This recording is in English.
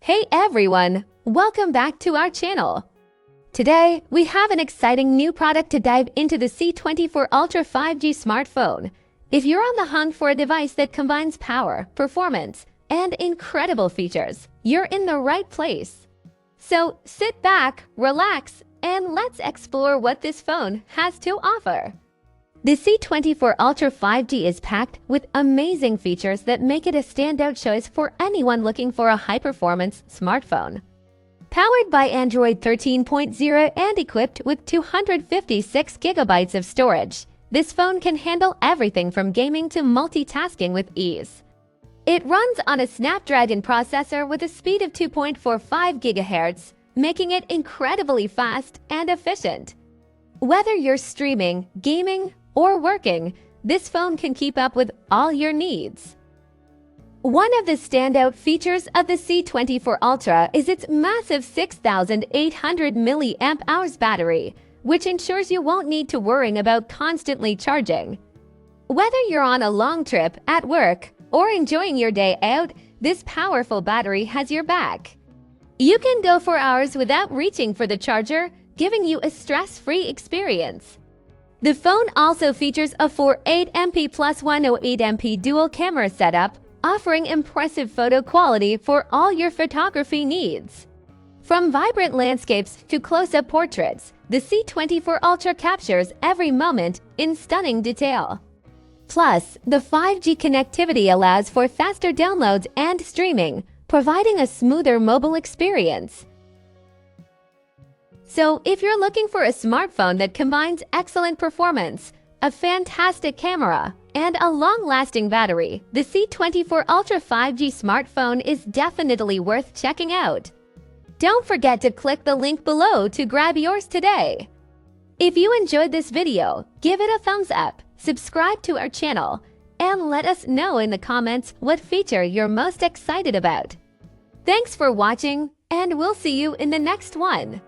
Hey everyone! Welcome back to our channel. Today, we have an exciting new product to dive into, the C24 Ultra 5G smartphone. If you're on the hunt for a device that combines power, performance, and incredible features, you're in the right place. So sit back, relax, and let's explore what this phone has to offer. The C24 Ultra 5G is packed with amazing features that make it a standout choice for anyone looking for a high-performance smartphone. Powered by Android 13.0 and equipped with 256 gigabytes of storage, this phone can handle everything from gaming to multitasking with ease. It runs on a Snapdragon processor with a speed of 2.45 GHz, making it incredibly fast and efficient. Whether you're streaming, gaming, or working, this phone can keep up with all your needs. One of the standout features of the C24 Ultra is its massive 6,800 mAh battery, which ensures you won't need to worry about constantly charging. Whether you're on a long trip, at work, or enjoying your day out, this powerful battery has your back. You can go for hours without reaching for the charger, giving you a stress-free experience. The phone also features a 48MP plus 108MP dual camera setup, offering impressive photo quality for all your photography needs. From vibrant landscapes to close-up portraits, the C24 Ultra captures every moment in stunning detail. Plus, the 5G connectivity allows for faster downloads and streaming, providing a smoother mobile experience. So, if you're looking for a smartphone that combines excellent performance, a fantastic camera, and a long-lasting battery, the C24 Ultra 5G smartphone is definitely worth checking out. Don't forget to click the link below to grab yours today. If you enjoyed this video, give it a thumbs up, subscribe to our channel, and let us know in the comments what feature you're most excited about. Thanks for watching, and we'll see you in the next one.